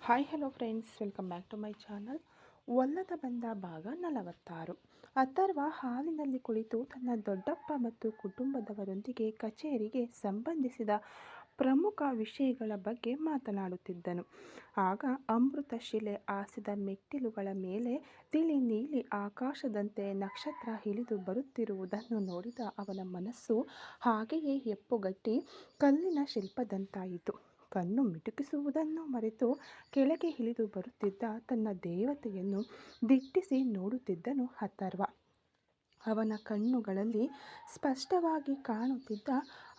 Hi hello friends, welcome back to my channel. ಒಲ್ಲದ ಬಂದ ಭಾಗ 46. ಅಥರ್ವ ಹಾಲಿನಲ್ಲಿ ಕುಳಿತು ತನ್ನ ದೊಡ್ಡಪ್ಪ ಮತ್ತು ಕುಟುಂಬದವರೊಂದಿಗೆ ಕಚೇರಿಗೆ ಸಂಬಂಧಿಸಿದ ಪ್ರಮುಖ ವಿಷಯಗಳ ಬಗ್ಗೆ ಮಾತನಾಡುತ್ತಿದ್ದನು. ಆಗ ಅಮೃತ ಶಿಲೆ ಹಾಸಿದ ಮೆಟ್ಟಿಲುಗಳ ಮೇಲೆ ತಿಳಿ ನೀಲಿ ಆಕಾಶದಂತೆ ನಕ್ಷತ್ರ ಇಳಿದು ಬರುತ್ತಿರುವುದನ್ನು ನೋಡಿದ ಅವನ ಮನಸ್ಸು ಹಾಗೆಯೇ ಹೆಪ್ಪುಗಟ್ಟಿ ಕಲ್ಲಿನ ಶಿಲ್ಪದಂತಾಯಿತು. ಕಣ್ಣು ಮಿಟುಕಿಸುವುದನ್ನು ಮರೆತು ಕೆಳಗೆ ಇಳಿದು ಬರುತ್ತಿದ್ದ ತನ್ನ ದೇವತೆಯನ್ನು ದಿಟ್ಟಿಸಿ ನೋಡುತ್ತಿದ್ದನು ಅಥರ್ವ. ಅವನ ಕಣ್ಣುಗಳಲ್ಲಿ ಸ್ಪಷ್ಟವಾಗಿ ಕಾಣುತ್ತಿದ್ದ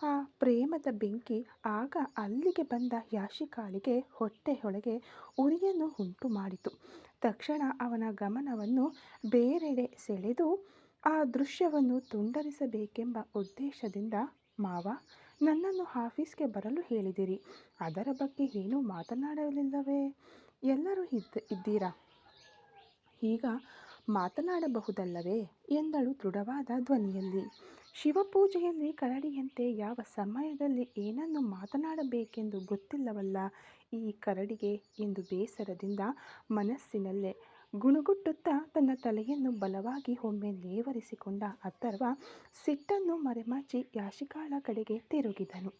ಆ ಪ್ರೇಮದ ಬೆಂಕಿ ಆಗ ಅಲ್ಲಿಗೆ ಬಂದ ಯಾಶಿಕಾಳಿಗೆ ಹೊಟ್ಟೆಯೊಳಗೆ ಉರಿಯನ್ನು ಉಂಟು ಮಾಡಿತು. ತಕ್ಷಣ ಅವನ ಗಮನವನ್ನು ಬೇರೆಡೆ ಸೆಳೆದು ಆ ದೃಶ್ಯವನ್ನು ತುಂಡರಿಸಬೇಕೆಂಬ ಉದ್ದೇಶದಿಂದ, ಮಾವ, ನನ್ನನ್ನು ಆಫೀಸ್ಗೆ ಬರಲು ಹೇಳಿದಿರಿ, ಅದರ ಬಗ್ಗೆ ಏನೂ ಮಾತನಾಡಲಿಲ್ಲವೇ? ಎಲ್ಲರೂ ಇದ್ದೀರಾ? ಈಗ ಮಾತನಾಡಬಹುದಲ್ಲವೇ ಎಂದಳು ದೃಢವಾದ ಧ್ವನಿಯಲ್ಲಿ. ಶಿವಪೂಜೆಯಲ್ಲಿ ಕರಡಿಯಂತೆ ಯಾವ ಸಮಯದಲ್ಲಿ ಏನನ್ನು ಮಾತನಾಡಬೇಕೆಂದು ಗೊತ್ತಿಲ್ಲವಲ್ಲ ಈ ಕರಡಿಗೆ ಎಂದು ಬೇಸರದಿಂದ ಮನಸ್ಸಿನಲ್ಲೇ ಗುಣುಗುಟ್ಟುತ್ತಾ ತನ್ನ ತಲೆಯನ್ನು ಬಲವಾಗಿ ಒಮ್ಮೆ ನೇವರಿಸಿಕೊಂಡ ಅಥರ್ವ ಸಿಟ್ಟನ್ನು ಮರೆಮಾಚಿ ಯಾಶಿಕಾಳ ಕಡೆಗೆ ತಿರುಗಿದನು.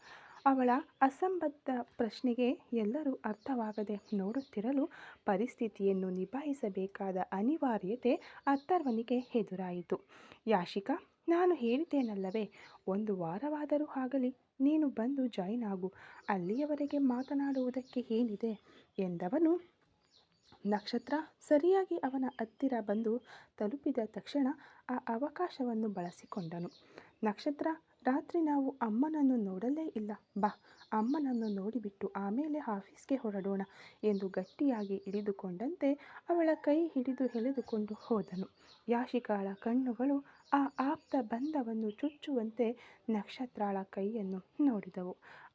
ಅವಳ ಅಸಂಬದ್ಧ ಪ್ರಶ್ನೆಗೆ ಎಲ್ಲರೂ ಅರ್ಥವಾಗದೆ ನೋಡುತ್ತಿರಲು ಪರಿಸ್ಥಿತಿಯನ್ನು ನಿಭಾಯಿಸಬೇಕಾದ ಅನಿವಾರ್ಯತೆ ಅಥರ್ವನಿಗೆ ಎದುರಾಯಿತು. ಯಾಶಿಕಾ, ನಾನು ಹೇಳಿದ್ದೇನಲ್ಲವೇ, 1 ವಾರವಾದರೂ ಆಗಲಿ ನೀನು ಬಂದು ಜಾಯಿನ್ ಆಗು, ಅಲ್ಲಿಯವರೆಗೆ ಮಾತನಾಡುವುದಕ್ಕೆ ಏನಿದೆ ಎಂದವನು. ನಕ್ಷತ್ರ ಸರಿಯಾಗಿ ಅವನ ಹತ್ತಿರ ಬಂದು ತಲುಪಿದ ತಕ್ಷಣ ಆ ಅವಕಾಶವನ್ನು ಬಳಸಿಕೊಂಡನು. ನಕ್ಷತ್ರ, ರಾತ್ರಿ ನಾವು ಅಮ್ಮನನ್ನು ನೋಡಲೇ ಇಲ್ಲ, ಬಾ, ಅಮ್ಮನನ್ನು ನೋಡಿಬಿಟ್ಟು ಆಮೇಲೆ ಆಫೀಸ್ಗೆ ಹೊರಡೋಣ ಎಂದು ಗಟ್ಟಿಯಾಗಿ ಹಿಡಿದುಕೊಂಡಂತೆ ಅವಳ ಕೈ ಹಿಡಿದು ಎಳೆದುಕೊಂಡು ಹೋದನು. ಯಾಶಿಕಾಳ ಕಣ್ಣುಗಳು ಆ ಆಪ್ತ ಬಂಧವನ್ನು ಚುಚ್ಚುವಂತೆ ನಕ್ಷತ್ರಳ ಕೈಯನ್ನು ನೋಡಿದವು.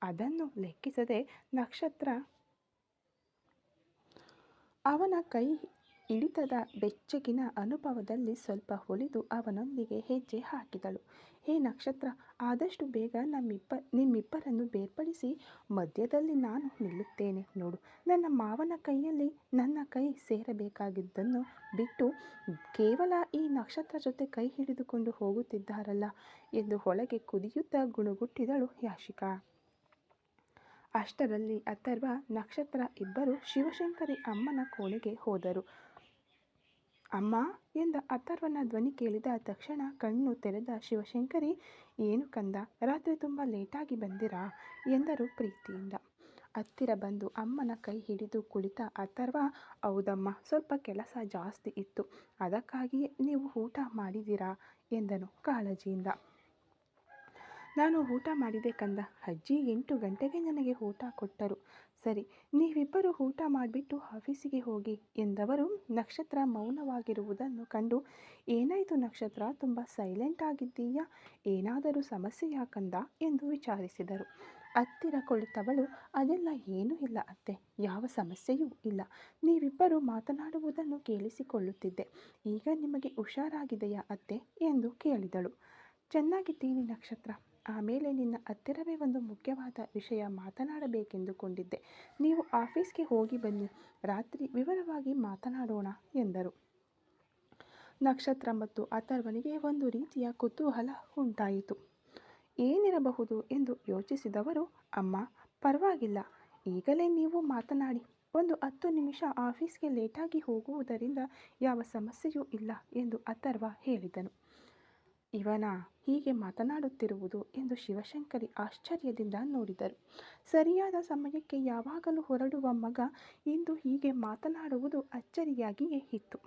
ಅದನ್ನು ಲೆಕ್ಕಿಸದೆ ನಕ್ಷತ್ರ ಅವನ ಕೈ ಹಿಡಿತದ ಬೆಚ್ಚಗಿನ ಅನುಭವದಲ್ಲಿ ಸ್ವಲ್ಪ ಒಲಿದು ಅವನೊಂದಿಗೆ ಹೆಜ್ಜೆ ಹಾಕಿದಳು. ಹೇ ನಕ್ಷತ್ರ, ಆದಷ್ಟು ಬೇಗ ನಿಮ್ಮಿಬ್ಬರನ್ನು ಬೇರ್ಪಡಿಸಿ ಮಧ್ಯದಲ್ಲಿ ನಾನು ನಿಲ್ಲುತ್ತೇನೆ ನೋಡು. ನನ್ನ ಮಾವನ ಕೈಯಲ್ಲಿ ನನ್ನ ಕೈ ಸೇರಬೇಕಾಗಿದ್ದನ್ನು ಬಿಟ್ಟು ಕೇವಲ ಈ ನಕ್ಷತ್ರ ಜೊತೆ ಕೈ ಹಿಡಿದುಕೊಂಡು ಹೋಗುತ್ತಿದ್ದಾರಲ್ಲ ಎಂದು ಒಳಗೆ ಕುದಿಯುತ್ತಾ ಗುಣುಗುಟ್ಟಿದಳು ಯಾಶಿಕಾ. ಅಷ್ಟರಲ್ಲಿ ಅಥರ್ವ, ನಕ್ಷತ್ರ ಇಬ್ಬರು ಶಿವಶಂಕರಿ ಅಮ್ಮನ ಕೋಣೆಗೆ ಹೋದರು. ಅಮ್ಮ ಎಂದ ಅಥರ್ವನ ಧ್ವನಿ ಕೇಳಿದ ತಕ್ಷಣ ಕಣ್ಣು ತೆರೆದ ಶಿವಶಂಕರಿ, ಏನು ಕಂದ, ರಾತ್ರಿ ತುಂಬ ಲೇಟಾಗಿ ಬಂದಿರಾ ಎಂದರು ಪ್ರೀತಿಯಿಂದ. ಹತ್ತಿರ ಬಂದು ಅಮ್ಮನ ಕೈ ಹಿಡಿದು ಕುಳಿತ ಅಥರ್ವ, ಹೌದಮ್ಮ, ಸ್ವಲ್ಪ ಕೆಲಸ ಜಾಸ್ತಿ ಇತ್ತು, ಅದಕ್ಕಾಗಿಯೇ. ನೀವು ಊಟ ಮಾಡಿದಿರಾ ಎಂದನು ಕಾಳಜಿಯಿಂದ. ನಾನು ಊಟ ಮಾಡಿದೆ ಕಂದ, ಅಜ್ಜಿ 8 ಗಂಟೆಗೆ ನನಗೆ ಊಟ ಕೊಟ್ಟರು. ಸರಿ, ನೀವಿಬ್ಬರು ಊಟ ಮಾಡಿಬಿಟ್ಟು ಆಫೀಸಿಗೆ ಹೋಗಿ ಎಂದವರು. ನಕ್ಷತ್ರ ಮೌನವಾಗಿರುವುದನ್ನು ಕಂಡು, ಏನಾಯಿತು ನಕ್ಷತ್ರ, ತುಂಬ ಸೈಲೆಂಟ್ ಆಗಿದ್ದೀಯಾ, ಏನಾದರೂ ಸಮಸ್ಯೆಯಾ ಕಂದ ಎಂದು ವಿಚಾರಿಸಿದರು. ಹತ್ತಿರ ಕುಳಿತವಳು, ಅದೆಲ್ಲ ಏನೂ ಇಲ್ಲ ಅತ್ತೆ, ಯಾವ ಸಮಸ್ಯೆಯೂ ಇಲ್ಲ, ನೀವಿಬ್ಬರು ಮಾತನಾಡುವುದನ್ನು ಕೇಳಿಸಿಕೊಳ್ಳುತ್ತಿದ್ದೆ. ಈಗ ನಿಮಗೆ ಹುಷಾರಾಗಿದೆಯಾ ಅತ್ತೆ ಎಂದು ಕೇಳಿದಳು. ಚೆನ್ನಾಗಿದ್ದೀನಿ ನಕ್ಷತ್ರ, ಆಮೇಲೆ ನಿನ್ನ ಹತ್ತಿರವೇ ಒಂದು ಮುಖ್ಯವಾದ ವಿಷಯ ಮಾತನಾಡಬೇಕೆಂದುಕೊಂಡಿದ್ದೆ. ನೀವು ಆಫೀಸ್ಗೆ ಹೋಗಿ ಬನ್ನಿ, ರಾತ್ರಿ ವಿವರವಾಗಿ ಮಾತನಾಡೋಣ ಎಂದರು. ನಕ್ಷತ್ರ ಮತ್ತು ಅಥರ್ವನಿಗೆ ಒಂದು ರೀತಿಯ ಕುತೂಹಲ ಉಂಟಾಯಿತು. ಏನಿರಬಹುದು ಎಂದು ಯೋಚಿಸಿದವರು, ಅಮ್ಮ, ಪರವಾಗಿಲ್ಲ, ಈಗಲೇ ನೀವು ಮಾತನಾಡಿ, ಒಂದು 10 ನಿಮಿಷ ಆಫೀಸ್ಗೆ ಲೇಟಾಗಿ ಹೋಗುವುದರಿಂದ ಯಾವ ಸಮಸ್ಯೆಯೂ ಇಲ್ಲ ಎಂದು ಅಥರ್ವ ಹೇಳಿದನು. ಇವನ ಹೀಗೆ ಮಾತನಾಡುತ್ತಿರುವುದು ಎಂದು ಶಿವಶಂಕರಿ ಆಶ್ಚರ್ಯದಿಂದ ನೋಡಿದರು. ಸರಿಯಾದ ಸಮಯಕ್ಕೆ ಯಾವಾಗಲೂ ಹೊರಡುವ ಮಗ ಇಂದು ಹೀಗೆ ಮಾತನಾಡುವುದು ಅಚ್ಚರಿಯಾಗಿಯೇ ಇತ್ತು.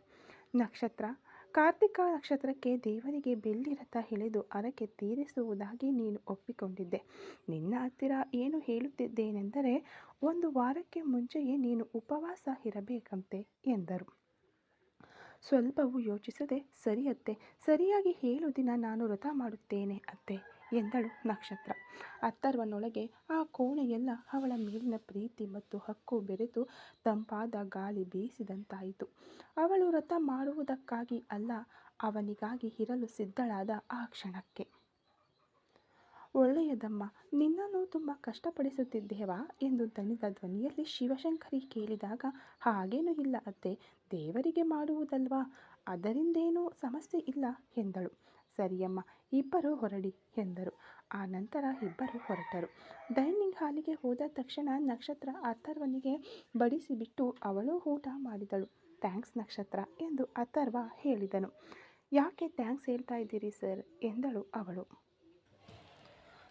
ನಕ್ಷತ್ರ, ಕಾರ್ತಿಕ ನಕ್ಷತ್ರಕ್ಕೆ ದೇವರಿಗೆ ಬೆಳ್ಳಿ ರಥ ಎಳೆದು ಹರಕೆ ತೀರಿಸುವುದಾಗಿ ನೀನು ಒಪ್ಪಿಕೊಂಡಿದ್ದೆ. ನಿನ್ನ ಹತ್ತಿರ ಏನು ಹೇಳುತ್ತಿದ್ದೇನೆಂದರೆ 1 ವಾರಕ್ಕೆ ಮುಂಚೆಯೇ ನೀನು ಉಪವಾಸ ಇರಬೇಕಂತೆ ಎಂದರು. ಸ್ವಲ್ಪವೂ ಯೋಚಿಸದೆ, ಸರಿ ಅತ್ತೆ, ಸರಿಯಾಗಿ 7 ದಿನ ನಾನು ವ್ರತ ಮಾಡುತ್ತೇನೆ ಅತ್ತೆ ಎಂದಳು ನಕ್ಷತ್ರ. ಅಥರ್ವನೊಳಗೆ ಆ ಕೋಣೆಯೆಲ್ಲ ಅವಳ ಮೇಲಿನ ಪ್ರೀತಿ ಮತ್ತು ಹಕ್ಕು ಬೆರೆತು ತಂಪಾದ ಗಾಳಿ ಬೀಸಿದಂತಾಯಿತು. ಅವಳು ವ್ರತ ಮಾಡುವುದಕ್ಕಾಗಿ ಅಲ್ಲ, ಅವನಿಗಾಗಿ ಇರಲು ಸಿದ್ಧಳಾದ ಆ ಕ್ಷಣಕ್ಕೆ. ಒಳ್ಳೆಯದಮ್ಮ, ನಿನ್ನನ್ನು ತುಂಬ ಕಷ್ಟಪಡಿಸುತ್ತಿದ್ದೇವಾ ಎಂದು ದಣಿದ ಧ್ವನಿಯಲ್ಲಿ ಶಿವಶಂಕರಿ ಕೇಳಿದಾಗ, ಹಾಗೇನೂ ಇಲ್ಲ ಅತ್ತೆ, ದೇವರಿಗೆ ಮಾಡುವುದಲ್ವಾ, ಅದರಿಂದೇನೂ ಸಮಸ್ಯೆ ಇಲ್ಲ ಎಂದಳು. ಸರಿಯಮ್ಮ, ಇಬ್ಬರು ಹೊರಡಿ ಎಂದರು. ಆ ನಂತರ ಇಬ್ಬರು ಹೊರಟರು. ಡೈನಿಂಗ್ ಹಾಲಿಗೆ ಹೋದ ತಕ್ಷಣ ನಕ್ಷತ್ರ ಅಥರ್ವನಿಗೆ ಬಡಿಸಿಬಿಟ್ಟು ಅವಳು ಊಟ ಮಾಡಿದಳು. ಥ್ಯಾಂಕ್ಸ್ ನಕ್ಷತ್ರ ಎಂದು ಅಥರ್ವ ಹೇಳಿದನು. ಯಾಕೆ ಥ್ಯಾಂಕ್ಸ್ ಹೇಳ್ತಾ ಇದ್ದೀರಿ ಸರ್ ಎಂದಳು ಅವಳು.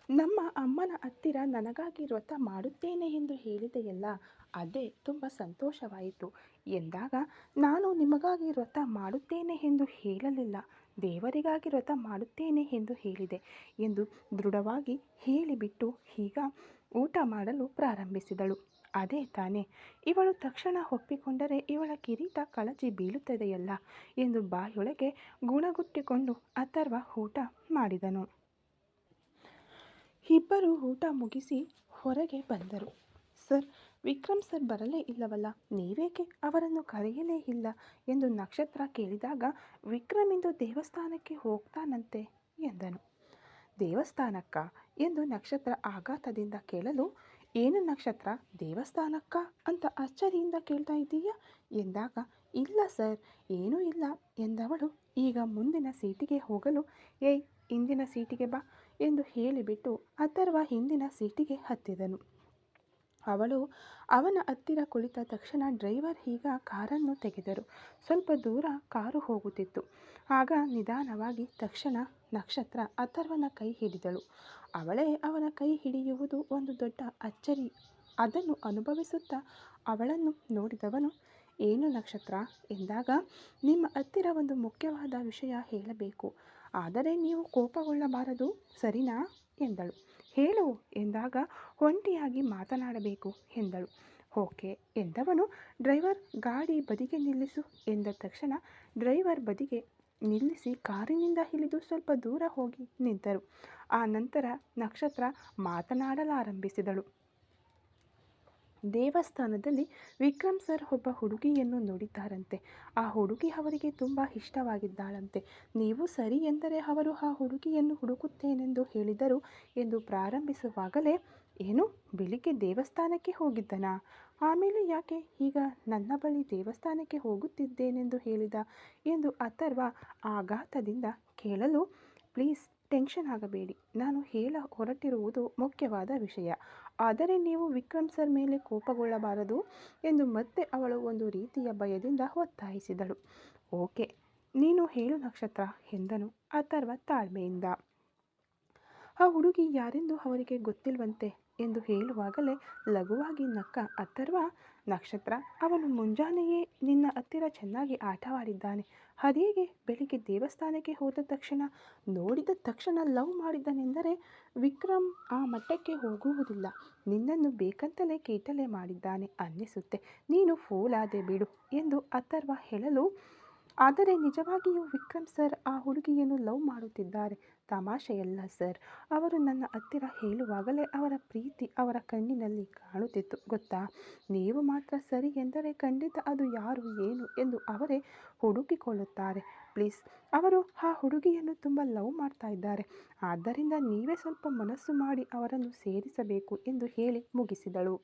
ನಮ್ಮ ಅಮ್ಮನ ಹತ್ತಿರ ನನಗಾಗಿ ವ್ರತ ಮಾಡುತ್ತೇನೆ ಎಂದು ಹೇಳಿದೆಯಲ್ಲ, ಅದೇ ತುಂಬ ಸಂತೋಷವಾಯಿತು ಎಂದಾಗ, ನಾನು ನಿಮಗಾಗಿ ವ್ರತ ಮಾಡುತ್ತೇನೆ ಎಂದು ಹೇಳಲಿಲ್ಲ, ದೇವರಿಗಾಗಿ ವ್ರತ ಮಾಡುತ್ತೇನೆ ಎಂದು ಹೇಳಿದೆ ಎಂದು ದೃಢವಾಗಿ ಹೇಳಿಬಿಟ್ಟು ಈಗ ಊಟ ಮಾಡಲು ಪ್ರಾರಂಭಿಸಿದಳು. ಅದೇ ತಾನೇ, ಇವಳು ತಕ್ಷಣ ಒಪ್ಪಿಕೊಂಡರೆ ಇವಳ ಕಿರೀಟ ಕಳಚಿ ಬೀಳುತ್ತದೆಯಲ್ಲ ಎಂದು ಬಾಯೊಳಗೆ ಗುಣಗುಟ್ಟಿಕೊಂಡು ಅಥರ್ವ ಊಟ ಮಾಡಿದನು. ಇಬ್ಬರು ಊಟ ಮುಗಿಸಿ ಹೊರಗೆ ಬಂದರು. ಸರ್, ವಿಕ್ರಮ್ ಸರ್ ಬರಲೇ ಇಲ್ಲವಲ್ಲ, ನೀವೇಕೆ ಅವರನ್ನು ಕರೆಯಲೇ ಇಲ್ಲ ಎಂದು ನಕ್ಷತ್ರ ಕೇಳಿದಾಗ, ವಿಕ್ರಮ್ ಇಂದು ದೇವಸ್ಥಾನಕ್ಕೆ ಹೋಗ್ತಾನಂತೆ ಎಂದನು. ದೇವಸ್ಥಾನಕ್ಕ ಎಂದು ನಕ್ಷತ್ರ ಆಘಾತದಿಂದ ಕೇಳಲು, ಏನು ನಕ್ಷತ್ರ, ದೇವಸ್ಥಾನಕ್ಕ ಅಂತ ಅಚ್ಚರಿಯಿಂದ ಕೇಳ್ತಾ ಇದ್ದೀಯಾ ಎಂದಾಗ, ಇಲ್ಲ ಸರ್, ಏನೂ ಇಲ್ಲ ಎಂದವಳು ಈಗ ಮುಂದಿನ ಸೀಟಿಗೆ ಹೋಗಲು, ಏಯ್ ಹಿಂದಿನ ಸೀಟಿಗೆ ಬಾ ಎಂದು ಹೇಳಿಬಿಟ್ಟು ಅಥರ್ವ ಹಿಂದಿನ ಸೀಟಿಗೆ ಹತ್ತಿದನು. ಅವಳು ಅವನ ಹತ್ತಿರ ಕುಳಿತ ತಕ್ಷಣ ಡ್ರೈವರ್ ಈಗ ಕಾರನ್ನು ತೆಗೆದರು. ಸ್ವಲ್ಪ ದೂರ ಕಾರು ಹೋಗುತ್ತಿತ್ತು. ಆಗ ನಿಧಾನವಾಗಿ ತಕ್ಷಣ ನಕ್ಷತ್ರ ಅಥರ್ವನ ಕೈ ಹಿಡಿದಳು. ಅವಳೇ ಅವನ ಕೈ ಹಿಡಿಯುವುದು ಒಂದು ದೊಡ್ಡ ಅಚ್ಚರಿ. ಅದನ್ನು ಅನುಭವಿಸುತ್ತಾ ಅವಳನ್ನು ನೋಡಿದವನು, ಏನು ನಕ್ಷತ್ರ ಎಂದಾಗ, ನಿಮ್ಮ ಹತ್ತಿರ ಒಂದು ಮುಖ್ಯವಾದ ವಿಷಯ ಹೇಳಬೇಕು, ಆದರೆ ನೀವು ಕೋಪಗೊಳ್ಳಬಾರದು, ಸರಿನಾ ಎಂದಳು. ಹೇಳು ಎಂದಾಗ, ಒಂಟಿಯಾಗಿ ಮಾತನಾಡಬೇಕು ಎಂದಳು. ಓಕೆ ಎಂದವನು, ಡ್ರೈವರ್ ಗಾಡಿ ಬದಿಗೆ ನಿಲ್ಲಿಸು ಎಂದ ತಕ್ಷಣ ಡ್ರೈವರ್ ಬದಿಗೆ ನಿಲ್ಲಿಸಿ ಕಾರಿನಿಂದ ಇಳಿದು ಸ್ವಲ್ಪ ದೂರ ಹೋಗಿ ನಿಂತರು. ಆ ನಂತರ ನಕ್ಷತ್ರ ಮಾತನಾಡಲಾರಂಭಿಸಿದಳು. ದೇವಸ್ಥಾನದಲ್ಲಿ ವಿಕ್ರಮ್ ಸರ್ ಒಬ್ಬ ಹುಡುಗಿಯನ್ನು ನೋಡಿದ್ದಾರಂತೆ. ಆ ಹುಡುಗಿ ಅವರಿಗೆ ತುಂಬ ಇಷ್ಟವಾಗಿದ್ದಾಳಂತೆ. ನೀವು ಸರಿ ಎಂದರೆ ಅವರು ಆ ಹುಡುಗಿಯನ್ನು ಹುಡುಕುತ್ತೇನೆಂದು ಹೇಳಿದರು ಎಂದು ಪ್ರಾರಂಭಿಸುವಾಗಲೇ, ಏನು, ಬೆಳಿಗ್ಗೆ ದೇವಸ್ಥಾನಕ್ಕೆ ಹೋಗಿದ್ದನಾ, ಆಮೇಲೆ ಯಾಕೆ ಈಗ ನನ್ನ ಬಳಿ ದೇವಸ್ಥಾನಕ್ಕೆ ಹೋಗುತ್ತಿದ್ದೇನೆಂದು ಹೇಳಿದ ಎಂದು ಅಥರ್ವ ಆಘಾತದಿಂದ ಕೇಳಲು, ಪ್ಲೀಸ್ ಟೆನ್ಷನ್ ಆಗಬೇಡಿ, ನಾನು ಹೇಳ ಹೊರಟಿರುವುದು ಮುಖ್ಯವಾದ ವಿಷಯ, ಆದರೆ ನೀವು ವಿಕ್ರಮ್ ಸರ್ ಮೇಲೆ ಕೋಪಗೊಳ್ಳಬಾರದು ಎಂದು ಮತ್ತೆ ಅವಳು ಒಂದು ರೀತಿಯ ಭಯದಿಂದ ಒತ್ತಾಯಿಸಿದಳು. ಓಕೆ, ನೀನು ಹೇಳು ನಕ್ಷತ್ರ ಎಂದನು ಅಥರ್ವ ತಾಳ್ಮೆಯಿಂದ. ಆ ಹುಡುಗಿ ಯಾರೆಂದು ಅವರಿಗೆ ಗೊತ್ತಿಲ್ವಂತೆ ಎಂದು ಹೇಳುವಾಗಲೇ ಲಘುವಾಗಿ ನಕ್ಕ ಅಥರ್ವ, ನಕ್ಷತ್ರ, ಅವನು ಮುಂಜಾನೆಯೇ ನಿನ್ನ ಹತ್ತಿರ ಚೆನ್ನಾಗಿ ಆಟವಾಡಿದ್ದಾನೆ, ಅದೇಗೆ ಬೆಳಿಗ್ಗೆ ದೇವಸ್ಥಾನಕ್ಕೆ ಹೋದ ತಕ್ಷಣ ನೋಡಿದ ತಕ್ಷಣ ಲವ್ ಮಾಡಿದ್ದಾನೆಂದರೆ ವಿಕ್ರಮ್ ಆ ಮಟ್ಟಕ್ಕೆ ಹೋಗುವುದಿಲ್ಲ, ನಿನ್ನನ್ನು ಬೇಕಂತಲೇ ಕೀಟಲೆ ಮಾಡಿದ್ದಾನೆ ಅನ್ನಿಸುತ್ತೆ, ನೀನು ಫೂಲಾದೆ ಬಿಡು ಎಂದು ಅಥರ್ವ ಹೇಳಲು, ಆದರೆ ನಿಜವಾಗಿಯೂ ವಿಕ್ರಮ್ ಸರ್ ಆ ಹುಡುಗಿಯನ್ನು ಲವ್ ಮಾಡುತ್ತಿದ್ದಾರೆ, ತಮಾಷೆಯಲ್ಲ ಸರ್, ಅವರು ನನ್ನ ಹತ್ತಿರ ಹೇಳುವಾಗಲೇ ಅವರ ಪ್ರೀತಿ ಅವರ ಕಣ್ಣಿನಲ್ಲಿ ಕಾಣುತ್ತಿತ್ತು ಗೊತ್ತಾ, ನೀವು ಮಾತ್ರ ಸರಿ ಎಂದರೆ ಖಂಡಿತ ಅದು ಯಾರು ಏನು ಎಂದು ಅವರೇ ಹುಡುಕಿಕೊಳ್ಳುತ್ತಾರೆ, ಪ್ಲೀಸ್, ಅವರು ಆ ಹುಡುಗಿಯನ್ನು ತುಂಬ ಲವ್ ಮಾಡ್ತಾ ಇದ್ದಾರೆ, ಆದ್ದರಿಂದ ನೀವೇ ಸ್ವಲ್ಪ ಮನಸ್ಸು ಮಾಡಿ ಅವರನ್ನು ಸೇರಿಸಬೇಕು ಎಂದು ಹೇಳಿ ಮುಗಿಸಿದಳು.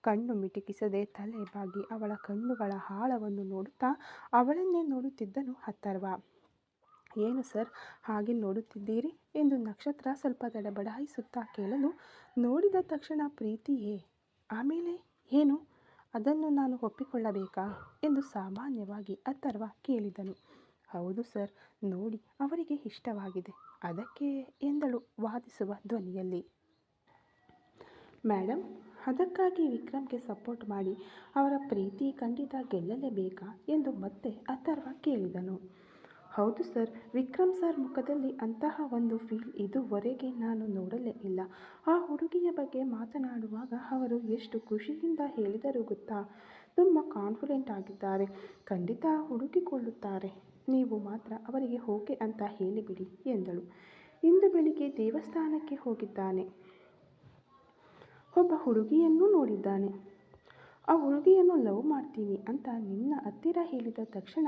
ಕಣ್ಣು ಮಿಟುಕಿಸದೆ ತಲೆ ಬಾಗಿ ಅವಳ ಕಣ್ಣುಗಳ ಆಳವನ್ನು ನೋಡುತ್ತಾ ಅವಳನ್ನೇ ನೋಡುತ್ತಿದ್ದನು ಅಥರ್ವ. ಏನು ಸರ್ ಹಾಗೆ ನೋಡುತ್ತಿದ್ದೀರಿ ಎಂದು ನಕ್ಷತ್ರ ಸ್ವಲ್ಪ ತಡಬಡಾಯಿಸುತ್ತಾ ಕೇಳಲು, ನೋಡಿದ ತಕ್ಷಣ ಪ್ರೀತಿಯೇ, ಆಮೇಲೆ ಏನು, ಅದನ್ನು ನಾನು ಒಪ್ಪಿಕೊಳ್ಳಬೇಕಾ ಎಂದು ಸಾಮಾನ್ಯವಾಗಿ ಅಥರ್ವ ಕೇಳಿದನು. ಹೌದು ಸರ್, ನೋಡಿ ಅವರಿಗೆ ಇಷ್ಟವಾಗಿದೆ ಅದಕ್ಕೆ ಎಂದಳು ವಾದಿಸುವ ಧ್ವನಿಯಲ್ಲಿ. ಮೇಡಮ್, ಅದಕ್ಕಾಗಿ ವಿಕ್ರಮ್ಗೆ ಸಪೋರ್ಟ್ ಮಾಡಿ ಅವರ ಪ್ರೀತಿ ಖಂಡಿತ ಗೆಲ್ಲಲೇಬೇಕಾ ಎಂದು ಮತ್ತೆ ಅಥರ್ವ ಕೇಳಿದನು. ಹೌದು ಸರ್, ವಿಕ್ರಮ್ ಸರ್ ಮುಖದಲ್ಲಿ ಅಂತಹ ಒಂದು ಫೀಲ್ ಇದುವರೆಗೆ ನಾನು ನೋಡಲೇ ಇಲ್ಲ. ಆ ಹುಡುಗಿಯ ಬಗ್ಗೆ ಮಾತನಾಡುವಾಗ ಅವರು ಎಷ್ಟು ಖುಷಿಯಿಂದ ಹೇಳಿದರು ಗೊತ್ತಾ, ತುಂಬ ಕಾನ್ಫಿಡೆಂಟ್ ಆಗಿದ್ದಾರೆ, ಖಂಡಿತ ಹುಡುಕಿಕೊಳ್ಳುತ್ತಾರೆ, ನೀವು ಮಾತ್ರ ಅವರಿಗೆ ಓಕೆ ಅಂತ ಹೇಳಿಬಿಡಿ ಎಂದಳು. ಇಂದು ಬೆಳಿಗ್ಗೆ ದೇವಸ್ಥಾನಕ್ಕೆ ಹೋಗಿದ್ದಾನೆ, ಒಬ್ಬ ಹುಡುಗಿಯನ್ನು ನೋಡಿದ್ದಾನೆ, ಆ ಹುಡುಗಿಯನ್ನು ಲವ್ ಮಾಡ್ತೀನಿ ಅಂತ ನಿನ್ನ ಹತ್ತಿರ ಹೇಳಿದ ತಕ್ಷಣ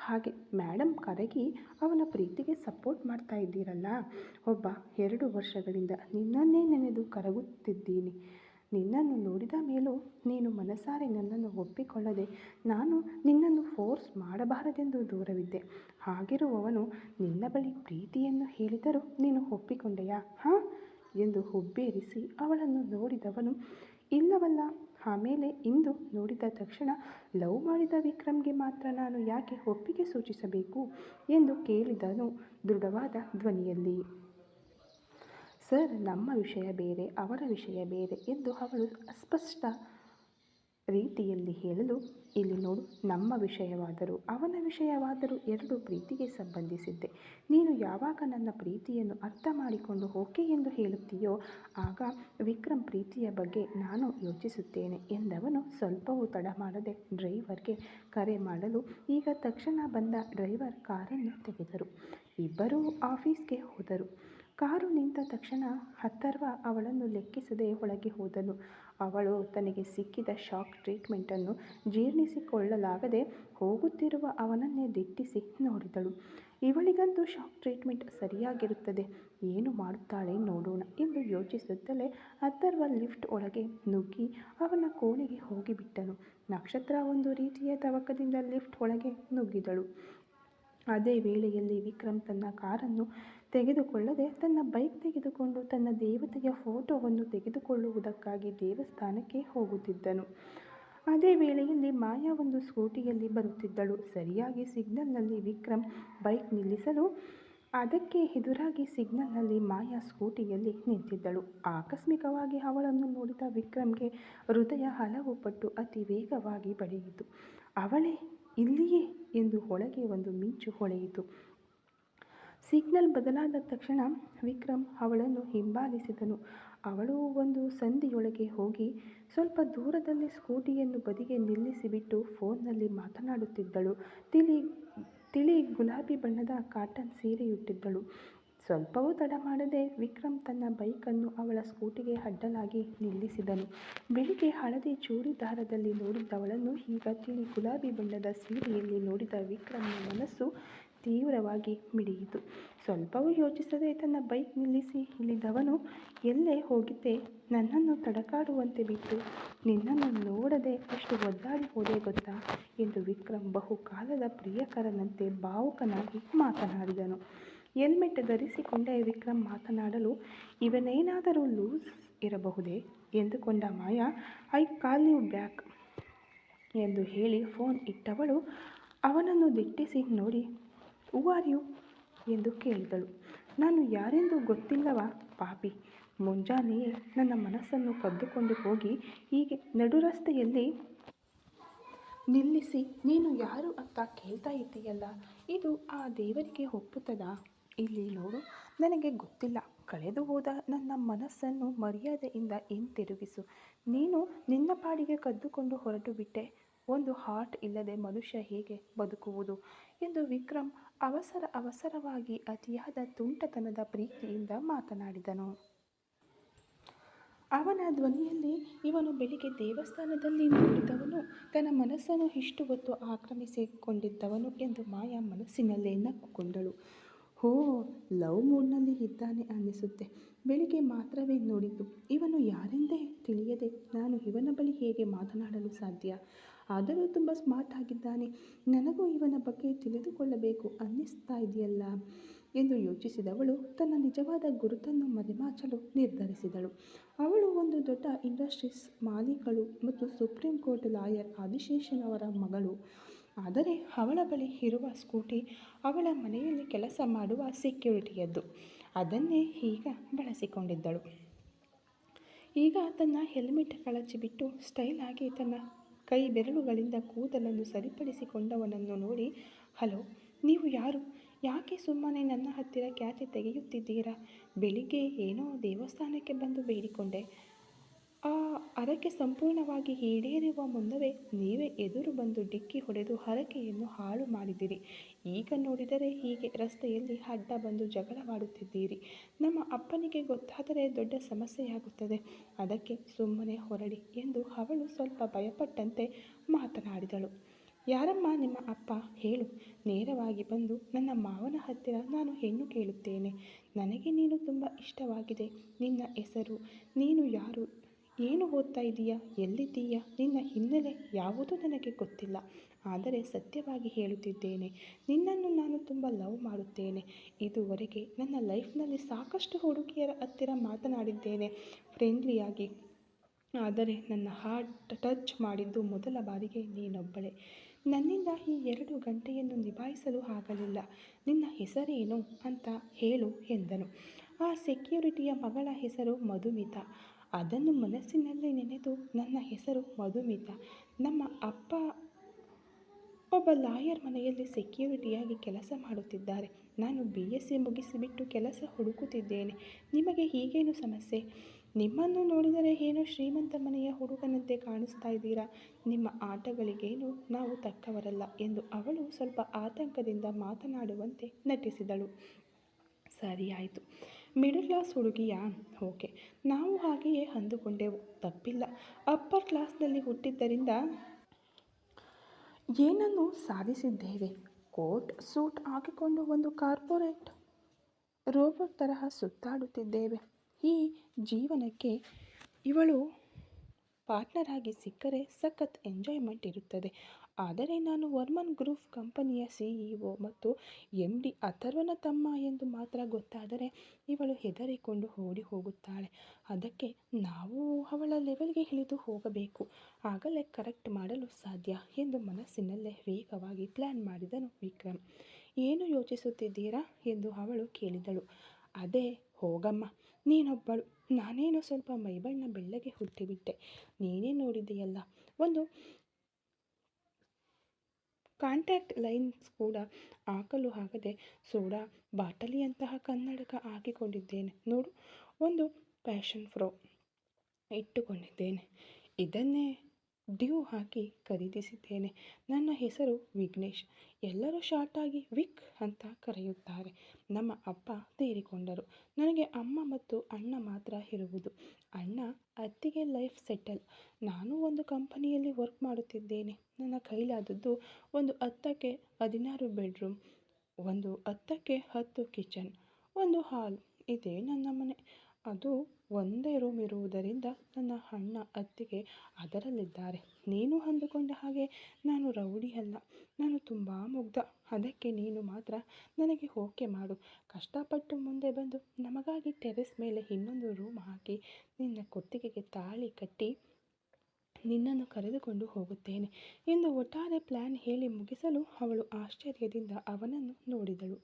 ಹಾಗೆ ಮೇಡಮ್ ಕರಗಿ ಅವನ ಪ್ರೀತಿಗೆ ಸಪೋರ್ಟ್ ಮಾಡ್ತಾ ಇದ್ದೀರಲ್ಲ. ಒಬ್ಬ 2 ವರ್ಷಗಳಿಂದ ನಿನ್ನನ್ನೇ ನೆನೆದು ಕರಗುತ್ತಿದ್ದೀನಿ. ನಿನ್ನನ್ನು ನೋಡಿದ ಮೇಲೂ ನೀನು ಮನಸಾರೆ ನನ್ನನ್ನು ಒಪ್ಪಿಕೊಳ್ಳದೆ ನಾನು ನಿನ್ನನ್ನು ಫೋರ್ಸ್ ಮಾಡಬಾರದೆಂದು ದೂರವಿದ್ದೆ. ಹಾಗಿರುವವನು ನಿನ್ನ ಬಳಿ ಪ್ರೀತಿಯನ್ನು ಹೇಳಿದರೂ ನೀನು ಒಪ್ಪಿಕೊಂಡೆಯಾ ಹಾಂ ಎಂದು ಹುಬ್ಬೇರಿಸಿ ಅವಳನ್ನು ನೋಡಿದವನು ಇಲ್ಲವಲ್ಲ. ಆಮೇಲೆ ಇಂದು ನೋಡಿದ ತಕ್ಷಣ ಲವ್ ಮಾಡಿದ ವಿಕ್ರಮ್ಗೆ ಮಾತ್ರ ನಾನು ಯಾಕೆ ಒಪ್ಪಿಗೆ ಸೂಚಿಸಬೇಕು ಎಂದು ಕೇಳಿದನು ದೃಢವಾದ ಧ್ವನಿಯಲ್ಲಿ. ಸರ್, ನಮ್ಮ ವಿಷಯ ಬೇರೆ, ಅವರ ವಿಷಯ ಬೇರೆ ಎಂದು ಅವಳು ಅಸ್ಪಷ್ಟ ರೀತಿಯಲ್ಲಿ ಹೇಳಲು, ಇಲ್ಲಿ ನೋಡು, ನಮ್ಮ ವಿಷಯವಾದರೂ ಅವನ ವಿಷಯವಾದರೂ ಎರಡೂ ಪ್ರೀತಿಗೆ ಸಂಬಂಧಿಸಿದ್ದೆ. ನೀನು ಯಾವಾಗ ನನ್ನ ಪ್ರೀತಿಯನ್ನು ಅರ್ಥ ಮಾಡಿಕೊಂಡು ಓಕೆ ಎಂದು ಹೇಳುತ್ತೀಯೋ ಆಗ ವಿಕ್ರಮ್ ಪ್ರೀತಿಯ ಬಗ್ಗೆ ನಾನು ಯೋಚಿಸುತ್ತೇನೆ ಎಂದವನು ಸ್ವಲ್ಪವೂ ತಡ ಮಾಡದೆ ಡ್ರೈವರ್ಗೆ ಕರೆ ಮಾಡಲು ಈಗ ತಕ್ಷಣ ಬಂದ ಡ್ರೈವರ್ ಕಾರನ್ನು ತೆಗೆದರು. ಇಬ್ಬರೂ ಆಫೀಸ್ಗೆ ಹೋದರು. ಕಾರು ನಿಂತ ತಕ್ಷಣ ಅಥರ್ವ ಅವಳನ್ನು ಲೆಕ್ಕಿಸದೆ ಒಳಗೆ ಹೋದನು. ಅವಳು ತನಗೆ ಸಿಕ್ಕಿದ ಶಾಕ್ ಟ್ರೀಟ್ಮೆಂಟನ್ನು ಜೀರ್ಣಿಸಿಕೊಳ್ಳಲಾಗದೆ ಹೋಗುತ್ತಿರುವ ಅವನನ್ನೇ ದಿಟ್ಟಿಸಿ ನೋಡಿದಳು. ಇವಳಿಗಂತೂ ಶಾಕ್ ಟ್ರೀಟ್ಮೆಂಟ್ ಸರಿಯಾಗಿರುತ್ತದೆ, ಏನು ಮಾಡುತ್ತಾಳೆ ನೋಡೋಣ ಎಂದು ಯೋಚಿಸುತ್ತಲೇ ಅಥರ್ವ ಲಿಫ್ಟ್ ಒಳಗೆ ನುಗ್ಗಿ ಅವನ ಕೋಣೆಗೆ ಹೋಗಿಬಿಟ್ಟನು. ನಕ್ಷತ್ರ ಒಂದು ರೀತಿಯ ತವಕದಿಂದ ಲಿಫ್ಟ್ ಒಳಗೆ ನುಗ್ಗಿದಳು. ಅದೇ ವೇಳೆಯಲ್ಲಿ ವಿಕ್ರಮ್ ತನ್ನ ಕಾರನ್ನು ತೆಗೆದುಕೊಳ್ಳದೆ ತನ್ನ ಬೈಕ್ ತೆಗೆದುಕೊಂಡು ತನ್ನ ದೇವತೆಯ ಫೋಟೋವನ್ನು ತೆಗೆದುಕೊಳ್ಳುವುದಕ್ಕಾಗಿ ದೇವಸ್ಥಾನಕ್ಕೆ ಹೋಗುತ್ತಿದ್ದನು. ಅದೇ ವೇಳೆಯಲ್ಲಿ ಮಾಯಾ ಒಂದು ಸ್ಕೂಟಿಯಲ್ಲಿ ಬರುತ್ತಿದ್ದಳು. ಸರಿಯಾಗಿ ಸಿಗ್ನಲ್ನಲ್ಲಿ ವಿಕ್ರಮ್ ಬೈಕ್ ನಿಲ್ಲಿಸಲು ಅದಕ್ಕೆ ಎದುರಾಗಿ ಸಿಗ್ನಲ್ನಲ್ಲಿ ಮಾಯಾ ಸ್ಕೂಟಿಯಲ್ಲಿ ನಿಂತಿದ್ದಳು. ಆಕಸ್ಮಿಕವಾಗಿ ಅವಳನ್ನು ನೋಡಿದ ವಿಕ್ರಮ್ಗೆ ಹೃದಯ ಹಲವು ಪಟ್ಟು ಅತಿ ವೇಗವಾಗಿ ಬಡಿಯಿತು. ಅವಳೇ ಇಲ್ಲಿಯೇ ಎಂದು ಒಳಗೆ ಒಂದು ಮಿಂಚು ಹೊಳೆಯಿತು. ಸಿಗ್ನಲ್ ಬದಲಾದ ತಕ್ಷಣ ವಿಕ್ರಮ್ ಅವಳನ್ನು ಹಿಂಬಾಲಿಸಿದನು. ಅವಳು ಒಂದು ಸಂದಿಯೊಳಗೆ ಹೋಗಿ ಸ್ವಲ್ಪ ದೂರದಲ್ಲಿ ಸ್ಕೂಟಿಯನ್ನು ಬದಿಗೆ ನಿಲ್ಲಿಸಿಬಿಟ್ಟು ಫೋನ್ನಲ್ಲಿ ಮಾತನಾಡುತ್ತಿದ್ದಳು. ತಿಳಿ ಗುಲಾಬಿ ಬಣ್ಣದ ಕಾಟನ್ ಸೀರೆಯುಟ್ಟಿದ್ದಳು. ಸ್ವಲ್ಪವೂ ತಡ ಮಾಡದೆ ವಿಕ್ರಮ್ ತನ್ನ ಬೈಕನ್ನು ಅವಳ ಸ್ಕೂಟಿಗೆ ಅಡ್ಡಲಾಗಿ ನಿಲ್ಲಿಸಿದನು. ಬೆಳಿಗ್ಗೆ ಹಳದಿ ಚೂಡಿದಾರದಲ್ಲಿ ನೋಡಿದ್ದವಳನ್ನು ಈಗ ತಿಳಿ ಗುಲಾಬಿ ಬಣ್ಣದ ಸೀರೆಯಲ್ಲಿ ನೋಡಿದ ವಿಕ್ರಮ್ನ ಮನಸ್ಸು ತೀವ್ರವಾಗಿ ಮಿಡಿಯಿತು. ಸ್ವಲ್ಪವೂ ಯೋಚಿಸದೆ ತನ್ನ ಬೈಕ್ ನಿಲ್ಲಿಸಿ ಇಳಿದವನು, ಎಲ್ಲೇ ಹೋಗಿದ್ದೆ, ನನ್ನನ್ನು ತಡಕಾಡುವಂತೆ ಬಿಟ್ಟು ನಿನ್ನನ್ನು ನೋಡದೆ ಎಷ್ಟು ಒದ್ದಾಡಿ ಹೋದೆ ಗೊತ್ತಾ ಎಂದು ವಿಕ್ರಮ್ ಬಹುಕಾಲದ ಪ್ರಿಯಕರನಂತೆ ಭಾವುಕನಾಗಿ ಮಾತನಾಡಿದನು. ಹೆಲ್ಮೆಟ್ ಧರಿಸಿಕೊಂಡೇ ವಿಕ್ರಮ್ ಮಾತನಾಡಲು, ಇವನೇನಾದರೂ ಲೂಸ್ ಇರಬಹುದೇ ಎಂದುಕೊಂಡ Maya, I call you back ಎಂದು ಹೇಳಿ ಫೋನ್ ಇಟ್ಟವಳು ಅವನನ್ನು ದಿಟ್ಟಿಸಿ ನೋಡಿ, ಹೂ ಆರ್ ಯು ಎಂದು ಕೇಳಿದಳು. ನಾನು ಯಾರೆಂದು ಗೊತ್ತಿಲ್ಲವಾ ಪಾಪಿ, ಮುಂಜಾನೆಯೇ ನನ್ನ ಮನಸ್ಸನ್ನು ಕದ್ದುಕೊಂಡು ಹೋಗಿ ಹೀಗೆ ನಡುರಸ್ತೆಯಲ್ಲಿ ನಿಲ್ಲಿಸಿ ನೀನು ಯಾರು ಅಂತ ಕೇಳ್ತಾ ಇದ್ದೀಯಲ್ಲ, ಇದು ಆ ದೇವರಿಗೆ ಒಪ್ಪುತ್ತದಾ? ಇಲ್ಲಿ ನೋಡು, ನನಗೆ ಗೊತ್ತಿಲ್ಲ, ಕಳೆದು ಹೋದ ನನ್ನ ಮನಸ್ಸನ್ನು ಮರ್ಯಾದೆಯಿಂದ ಹಿಂತಿರುಗಿಸು. ನೀನು ನಿನ್ನ ಪಾಡಿಗೆ ಕದ್ದುಕೊಂಡು ಹೊರಟು ಬಿಟ್ಟೆ. ಒಂದು ಹಾರ್ಟ್ ಇಲ್ಲದೆ ಮನುಷ್ಯ ಹೇಗೆ ಬದುಕುವುದು ಎಂದು ವಿಕ್ರಮ್ ಅವಸರವಾಗಿ ಅತಿಯಾದ ತುಂಟತನದ ಪ್ರೀತಿಯಿಂದ ಮಾತನಾಡಿದನು. ಅವನ ಧ್ವನಿಯಲ್ಲಿ ಇವನು ಬೆಳಿಗ್ಗೆ ದೇವಸ್ಥಾನದಲ್ಲಿ ನೋಡಿದವನು, ತನ್ನ ಮನಸ್ಸನ್ನು ಇಷ್ಟು ಹೊತ್ತು ಆಕ್ರಮಿಸಿಕೊಂಡಿದ್ದವನು ಎಂದು ಮಾಯಾ ಮನಸ್ಸಿನಲ್ಲೇ ನಕ್ಕುಕೊಂಡಳು. ಹೋ, ಲವ್ ಮೂಡ್ನಲ್ಲಿ ಇದ್ದಾನೆ ಅನ್ನಿಸುತ್ತೆ. ಬೆಳಿಗ್ಗೆ ಮಾತ್ರವೇ ನೋಡಿದ್ದು. ಇವನು ಯಾರೆಂದೇ ತಿಳಿಯದೆ ನಾನು ಇವನ ಬಳಿ ಹೇಗೆ ಮಾತನಾಡಲು ಸಾಧ್ಯ? ಆದರೂ ತುಂಬ ಸ್ಮಾರ್ಟ್ ಆಗಿದ್ದಾನೆ. ನನಗೂ ಇವನ ಬಗ್ಗೆ ತಿಳಿದುಕೊಳ್ಳಬೇಕು ಅನ್ನಿಸ್ತಾ ಇದೆಯಲ್ಲ ಎಂದು ಯೋಚಿಸಿದವಳು ತನ್ನ ನಿಜವಾದ ಗುರುತನ್ನು ಮರೆಮಾಚಲು ನಿರ್ಧರಿಸಿದಳು. ಅವಳು ಒಂದು ದೊಡ್ಡ ಇಂಡಸ್ಟ್ರೀಸ್ ಮಾಲೀಕಳು ಮತ್ತು ಸುಪ್ರೀಂ ಕೋರ್ಟ್ ಲಾಯರ್ ಆದಿಶೇಷನ್ ಅವರ ಮಗಳು. ಆದರೆ ಅವಳ ಬಳಿ ಇರುವ ಸ್ಕೂಟಿ ಅವಳ ಮನೆಯಲ್ಲಿ ಕೆಲಸ ಮಾಡುವ ಸೆಕ್ಯೂರಿಟಿಯದ್ದು. ಅದನ್ನೇ ಈಗ ಬಳಸಿಕೊಂಡಿದ್ದಳು. ಈಗ ತನ್ನ ಹೆಲ್ಮೆಟ್ ಕಳಚಿಬಿಟ್ಟು ಸ್ಟೈಲ್ ಆಗಿ ತನ್ನ ಕೈ ಬೆರಳುಗಳಿಂದ ಕೂದಲನ್ನು ಸರಿಪಡಿಸಿಕೊಂಡವನನ್ನು ನೋಡಿ, ಹಲೋ, ನೀವು ಯಾರು? ಯಾಕೆ ಸುಮ್ಮನೆ ನನ್ನ ಹತ್ತಿರ ಖ್ಯಾತಿ ತೆಗೆಯುತ್ತಿದ್ದೀರಾ? ಬೆಳಿಗ್ಗೆ ಏನೋ ದೇವಸ್ಥಾನಕ್ಕೆ ಬಂದು ಬೇಡಿಕೊಂಡೆ. ಆ ಹರಕೆ ಸಂಪೂರ್ಣವಾಗಿ ಈಡೇರುವ ಮುನ್ನವೇ ನೀವೇ ಎದುರು ಬಂದು ಡಿಕ್ಕಿ ಹೊಡೆದು ಹರಕೆಯನ್ನು ಹಾಳು ಮಾಡಿದಿರಿ. ಈಗ ನೋಡಿದರೆ ಹೀಗೆ ರಸ್ತೆಯಲ್ಲಿ ಅಡ್ಡ ಬಂದು ಜಗಳವಾಡುತ್ತಿದ್ದೀರಿ. ನಮ್ಮ ಅಪ್ಪನಿಗೆ ಗೊತ್ತಾದರೆ ದೊಡ್ಡ ಸಮಸ್ಯೆಯಾಗುತ್ತದೆ. ಅದಕ್ಕೆ ಸುಮ್ಮನೆ ಹೊರಡಿ ಎಂದು ಅವಳು ಸ್ವಲ್ಪ ಭಯಪಟ್ಟಂತೆ ಮಾತನಾಡಿದಳು. ಯಾರಮ್ಮ ನಿಮ್ಮ ಅಪ್ಪ? ಹೇಳು. ನೇರವಾಗಿ ಬಂದು ನನ್ನ ಮಾವನ ಹತ್ತಿರ ನಾನು ಹೆಣ್ಣು ಕೇಳುತ್ತೇನೆ. ನನಗೆ ನೀನು ತುಂಬ ಇಷ್ಟವಾಗಿದೆ. ನಿನ್ನ ಹೆಸರು, ನೀನು ಯಾರು, ಏನು ಓದ್ತಾ ಇದೀಯಾ, ಎಲ್ಲಿದ್ದೀಯಾ, ನಿನ್ನ ಹಿನ್ನೆಲೆ ಯಾವುದೂ ನನಗೆ ಗೊತ್ತಿಲ್ಲ. ಆದರೆ ಸತ್ಯವಾಗಿ ಹೇಳುತ್ತಿದ್ದೇನೆ, ನಿನ್ನನ್ನು ನಾನು ತುಂಬ ಲವ್ ಮಾಡುತ್ತೇನೆ. ಇದುವರೆಗೆ ನನ್ನ ಲೈಫ್ನಲ್ಲಿ ಸಾಕಷ್ಟು ಹುಡುಗಿಯರ ಹತ್ತಿರ ಮಾತನಾಡಿದ್ದೇನೆ ಫ್ರೆಂಡ್ಲಿಯಾಗಿ. ಆದರೆ ನನ್ನ ಹಾರ್ಟ್ ಟಚ್ ಮಾಡಿದ್ದು ಮೊದಲ ಬಾರಿಗೆ ನೀನೊಬ್ಬಳೆ. ನನ್ನಿಂದ ಈ 2 ಗಂಟೆಯನ್ನು ನಿಭಾಯಿಸಲು ಆಗಲಿಲ್ಲ. ನಿನ್ನ ಹೆಸರೇನು ಅಂತ ಹೇಳು ಎಂದನು. ಆ ಸೆಕ್ಯೂರಿಟಿಯ ಮಗಳ ಹೆಸರು ಮಧುಮಿತಾ. ಅದನ್ನು ಮನಸ್ಸಿನಲ್ಲಿ ನೆನೆದು, ನನ್ನ ಹೆಸರು ಮಧುಮಿತಾ. ನಮ್ಮ ಅಪ್ಪ ಒಬ್ಬ ಲಾಯರ್ ಮನೆಯಲ್ಲಿ ಸೆಕ್ಯೂರಿಟಿಯಾಗಿ ಕೆಲಸ ಮಾಡುತ್ತಿದ್ದಾರೆ. ನಾನು BSc ಮುಗಿಸಿಬಿಟ್ಟು ಕೆಲಸ ಹುಡುಕುತ್ತಿದ್ದೇನೆ. ನಿಮಗೆ ಹೀಗೇನು ಸಮಸ್ಯೆ? ನಿಮ್ಮನ್ನು ನೋಡಿದರೆ ಏನೋ ಶ್ರೀಮಂತ ಮನೆಯ ಹುಡುಗನಂತೆ ಕಾಣಿಸ್ತಾ ಇದ್ದೀರಾ. ನಿಮ್ಮ ಆಟಗಳಿಗೇನು ನಾವು ತಕ್ಕವರಲ್ಲ ಎಂದು ಅವಳು ಸ್ವಲ್ಪ ಆತಂಕದಿಂದ ಮಾತನಾಡುವಂತೆ ನಟಿಸಿದಳು. ಸರಿ ಆಯಿತು, ಮಿಡಲ್ ಕ್ಲಾಸ್ ಹುಡುಗಿಯಾ? ಓಕೆ, ನಾವು ಹಾಗೆಯೇ ಅಂದುಕೊಂಡೆವು, ತಪ್ಪಿಲ್ಲ. ಅಪ್ಪರ್ ಕ್ಲಾಸ್ನಲ್ಲಿ ಹುಟ್ಟಿದ್ದರಿಂದ ಏನನ್ನು ಸಾಧಿಸಿದ್ದೇವೆ. ಕೋಟ್ ಸೂಟ್ ಹಾಕಿಕೊಂಡು ಒಂದು ಕಾರ್ಪೊರೇಟ್ ರೋಬೋಟ್ ತರಹ ಸುತ್ತಾಡುತ್ತಿದ್ದೇವೆ. ಈ ಜೀವನಕ್ಕೆ ಇವಳು ಪಾರ್ಟ್ನರ್ ಆಗಿ ಸಿಕ್ಕರೆ ಸಖತ್ ಎಂಜಾಯ್ಮೆಂಟ್ ಇರುತ್ತದೆ. ಆದರೆ ನಾನು ವರ್ಮನ್ ಗ್ರೂಪ್ ಕಂಪನಿಯ CEO ಮತ್ತು MD ಅಥರ್ವನ ತಮ್ಮ ಎಂದು ಮಾತ್ರ ಗೊತ್ತಾದರೆ ಇವಳು ಹೆದರಿಕೊಂಡು ಓಡಿ ಹೋಗುತ್ತಾಳೆ. ಅದಕ್ಕೆ ನಾವು ಅವಳ ಲೆವೆಲ್ಗೆ ಇಳಿದು ಹೋಗಬೇಕು, ಆಗಲೇ ಕರೆಕ್ಟ್ ಮಾಡಲು ಸಾಧ್ಯ ಎಂದು ಮನಸ್ಸಿನಲ್ಲೇ ವೇಗವಾಗಿ ಪ್ಲ್ಯಾನ್ ಮಾಡಿದನು ವಿಕ್ರಮ್. ಏನು ಯೋಚಿಸುತ್ತಿದ್ದೀರಾ ಎಂದು ಅವಳು ಕೇಳಿದಳು. ಅದೇ, ಹೋಗಮ್ಮ ನೀನೊಬ್ಬಳು, ನಾನೇನೋ ಸ್ವಲ್ಪ ಮೈಬಣ್ಣ ಬೆಳ್ಳಗೆ ಹುಟ್ಟಿಬಿಟ್ಟೆ. ನೀನೇ ನೋಡಿದೆಯಲ್ಲ, ಒಂದು ಕಾಂಟ್ಯಾಕ್ಟ್ ಲೈನ್ಸ್ ಕೂಡ ಹಾಕಲು ಆಗದೆ ಸೋಡಾ ಬಾಟಲಿಯಂತಹ ಕನ್ನಡಕ ಹಾಕಿಕೊಂಡಿದ್ದೇನೆ ನೋಡು. ಒಂದು ಪ್ಯಾಷನ್ ಫ್ರೋ ಇಟ್ಟುಕೊಂಡಿದ್ದೇನೆ. ಇದನ್ನೇ ಡ್ಯೂ ಹಾಕಿ ಖರೀದಿಸಿದ್ದೇನೆ. ನನ್ನ ಹೆಸರು ವಿಘ್ನೇಶ್. ಎಲ್ಲರೂ ಶಾರ್ಟಾಗಿ ವಿಕ್ ಅಂತ ಕರೆಯುತ್ತಾರೆ. ನಮ್ಮ ಅಪ್ಪ ತೀರಿಕೊಂಡರು. ನನಗೆ ಅಮ್ಮ ಮತ್ತು ಅಣ್ಣ ಮಾತ್ರ ಇರುವುದು. ಅಣ್ಣ ಅತ್ತಿಗೆ ಲೈಫ್ ಸೆಟಲ್. ನಾನು ಒಂದು ಕಂಪನಿಯಲ್ಲಿ ವರ್ಕ್ ಮಾಡುತ್ತಿದ್ದೇನೆ. ನನ್ನ ಕೈಲಾದದ್ದು ಒಂದು 10ಕ್ಕೆ 16 ಬೆಡ್ರೂಮ್, ಒಂದು 10ಕ್ಕೆ 10 ಕಿಚನ್, ಒಂದು ಹಾಲ್. ಇದೇ ನನ್ನ ಮನೆ. ಅದು ಒಂದೇ ರೂಮ್ ಇರುವುದರಿಂದ ನನ್ನ ಅಣ್ಣ ಅತ್ತಿಗೆ ಅದರಲ್ಲಿದ್ದಾರೆ. ನೀನು ಅಂದುಕೊಂಡ ಹಾಗೆ ನಾನು ರೌಡಿ ಅಲ್ಲ, ನಾನು ತುಂಬ ಮುಗ್ಧ. ಅದಕ್ಕೆ ನೀನು ಮಾತ್ರ ನನಗೆ ಓಕೆ ಮಾಡು. ಕಷ್ಟಪಟ್ಟು ಮುಂದೆ ಬಂದು ನಮಗಾಗಿ ಟೆರೆಸ್ ಮೇಲೆ ಇನ್ನೊಂದು ರೂಮ್ ಹಾಕಿ ನಿನ್ನ ಕುತ್ತಿಗೆಗೆ ತಾಳಿ ಕಟ್ಟಿ ನಿನ್ನನ್ನು ಕರೆದುಕೊಂಡು ಹೋಗುತ್ತೇನೆ ಎಂದು ಒಟ್ಟಾರೆ ಪ್ಲ್ಯಾನ್ ಹೇಳಿ ಮುಗಿಸಲು ಅವಳು ಆಶ್ಚರ್ಯದಿಂದ ಅವನನ್ನು ನೋಡಿದಳು.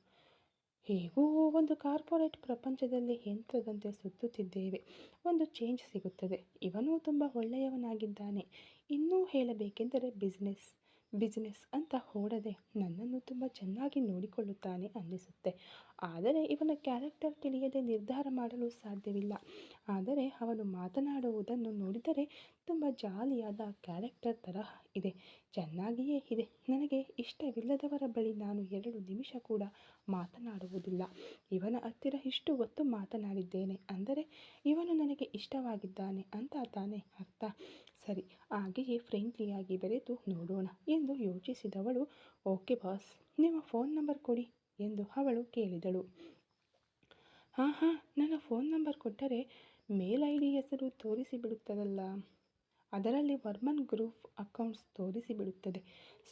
ಹೇಗೂ ಒಂದು ಕಾರ್ಪೊರೇಟ್ ಪ್ರಪಂಚದಲ್ಲಿ ಯಂತ್ರದಂತೆ ಸುತ್ತುತ್ತಿದ್ದೇವೆ. ಒಂದು ಚೇಂಜ್ ಸಿಗುತ್ತದೆ. ಇವನು ತುಂಬ ಒಳ್ಳೆಯವನಾಗಿದ್ದಾನೆ. ಇನ್ನೂ ಹೇಳಬೇಕೆಂದರೆ ಬಿಸ್ನೆಸ್ ಅಂತ ಓಡದೆ ನನ್ನನ್ನು ತುಂಬ ಚೆನ್ನಾಗಿ ನೋಡಿಕೊಳ್ಳುತ್ತಾನೆ ಅನ್ನಿಸುತ್ತೆ. ಆದರೆ ಇವನ ಕ್ಯಾರೆಕ್ಟರ್ ತಿಳಿಯದೆ ನಿರ್ಧಾರ ಮಾಡಲು ಸಾಧ್ಯವಿಲ್ಲ. ಆದರೆ ಅವನು ಮಾತನಾಡುವುದನ್ನು ನೋಡಿದರೆ ತುಂಬ ಜಾಲಿಯಾದ ಕ್ಯಾರೆಕ್ಟರ್ ತರಹ ಇದೆ. ಚೆನ್ನಾಗಿಯೇ ಇದೆ. ನನಗೆ ಇಷ್ಟವಿಲ್ಲದವರ ಬಳಿ ನಾನು 2 ನಿಮಿಷ ಕೂಡ ಮಾತನಾಡುವುದಿಲ್ಲ. ಇವನ ಹತ್ತಿರ ಇಷ್ಟು ಹೊತ್ತು ಮಾತನಾಡಿದ್ದೇನೆ ಅಂದರೆ ಇವನು ನನಗೆ ಇಷ್ಟವಾಗಿದ್ದಾನೆ ಅಂತ ತಾನೇ ಅರ್ಥ. ಸರಿ, ಹಾಗೆಯೇ ಫ್ರೆಂಡ್ಲಿಯಾಗಿ ಬೆರೆತು ನೋಡೋಣ ಎಂದು ಯೋಚಿಸಿದವಳು, ಓಕೆ ಬಾಸ್, ನಿಮ್ಮ ಫೋನ್ ನಂಬರ್ ಕೊಡಿ ಎಂದು ಅವಳು ಕೇಳಿದಳು. ಹಾಂ, ನನ್ನ ಫೋನ್ ನಂಬರ್ ಕೊಟ್ಟರೆ ಮೇಲ್ ID ಹೆಸರು ತೋರಿಸಿಬಿಡುತ್ತದಲ್ಲ, ಅದರಲ್ಲಿ ವರ್ಮನ್ ಗ್ರೂಪ್ ಅಕೌಂಟ್ಸ್ ತೋರಿಸಿಬಿಡುತ್ತದೆ.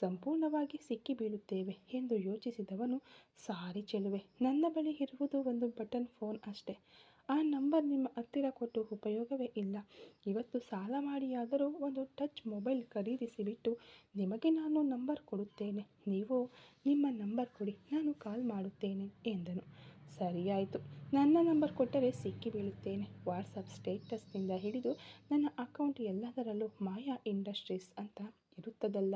ಸಂಪೂರ್ಣವಾಗಿ ಸಿಕ್ಕಿಬೀಳುತ್ತೇವೆ ಎಂದು ಯೋಚಿಸಿದವನು, ಸಾರಿ ಚೆಲುವೆ, ನನ್ನ ಬಳಿ ಇರುವುದು ಒಂದು ಬಟನ್ ಫೋನ್ ಅಷ್ಟೇ. ಆ ನಂಬರ್ ನಿಮ್ಮ ಹತ್ತಿರ ಕೊಟ್ಟು ಉಪಯೋಗವೇ ಇಲ್ಲ. ಇವತ್ತು ಸಾಲ ಮಾಡಿಯಾದರೂ ಒಂದು ಟಚ್ ಮೊಬೈಲ್ ಖರೀದಿಸಿಬಿಟ್ಟು ನಿಮಗೆ ನಾನು ನಂಬರ್ ಕೊಡುತ್ತೇನೆ. ನೀವು ನಿಮ್ಮ ನಂಬರ್ ಕೊಡಿ, ನಾನು ಕಾಲ್ ಮಾಡುತ್ತೇನೆ ಎಂದನು. ಸರಿಯಾಯಿತು, ನನ್ನ ನಂಬರ್ ಕೊಟ್ಟರೆ ಸಿಕ್ಕಿಬೀಳುತ್ತೇನೆ. ವಾಟ್ಸಪ್ ಸ್ಟೇಟಸ್ನಿಂದ ಹಿಡಿದು ನನ್ನ ಅಕೌಂಟ್ ಎಲ್ಲದರಲ್ಲೂ ಮಾಯಾ ಇಂಡಸ್ಟ್ರೀಸ್ ಅಂತ ಇರುತ್ತದಲ್ಲ.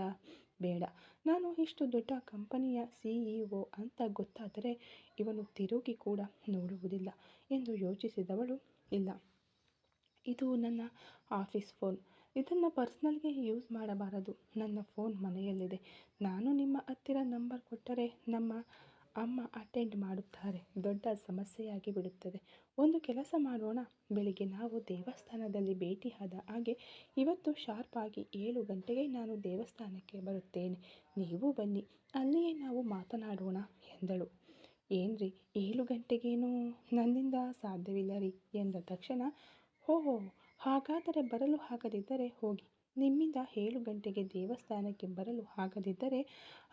ಬೇಡ, ನಾನು ಇಷ್ಟು ದೊಡ್ಡ ಕಂಪನಿಯ CEO ಅಂತ ಗೊತ್ತಾದರೆ ಇವನು ತಿರುಗಿ ಕೂಡ ನೋಡುವುದಿಲ್ಲ ಎಂದು ಯೋಚಿಸಿದವಳು, ಇಲ್ಲ, ಇದು ನನ್ನ ಆಫೀಸ್ ಫೋನ್. ಇದನ್ನು ಪರ್ಸ್ನಲ್ಗೆ ಯೂಸ್ ಮಾಡಬಾರದು. ನನ್ನ ಫೋನ್ ಮನೆಯಲ್ಲಿದೆ. ನಾನು ನಿಮ್ಮ ಹತ್ತಿರ ನಂಬರ್ ಕೊಟ್ಟರೆ ನಮ್ಮ ಅಮ್ಮ ಅಟೆಂಡ್ ಮಾಡುತ್ತಾರೆ. ದೊಡ್ಡ ಸಮಸ್ಯೆಯಾಗಿ ಬಿಡುತ್ತದೆ. ಒಂದು ಕೆಲಸ ಮಾಡೋಣ, ಬೆಳಿಗ್ಗೆ ನಾವು ದೇವಸ್ಥಾನದಲ್ಲಿ ಭೇಟಿಯಾದ ಹಾಗೆ ಇವತ್ತು ಶಾರ್ಪ್ ಆಗಿ 7 ಗಂಟೆಗೆ ನಾನು ದೇವಸ್ಥಾನಕ್ಕೆ ಬರುತ್ತೇನೆ. ನೀವು ಬನ್ನಿ, ಅಲ್ಲಿಯೇ ನಾವು ಮಾತನಾಡೋಣ ಎಂದಳು. ಏನ್ರಿ 7 ಗಂಟೆಗೇನೂ ನನ್ನಿಂದ ಸಾಧ್ಯವಿಲ್ಲ ರೀ ಎಂದ ತಕ್ಷಣ, ಓಹೋ, ಹಾಗಾದರೆ ಬರಲು ಆಗದಿದ್ದರೆ ಹೋಗಿ. ನಿಮ್ಮಿಂದ 7 ಗಂಟೆಗೆ ದೇವಸ್ಥಾನಕ್ಕೆ ಬರಲು ಆಗದಿದ್ದರೆ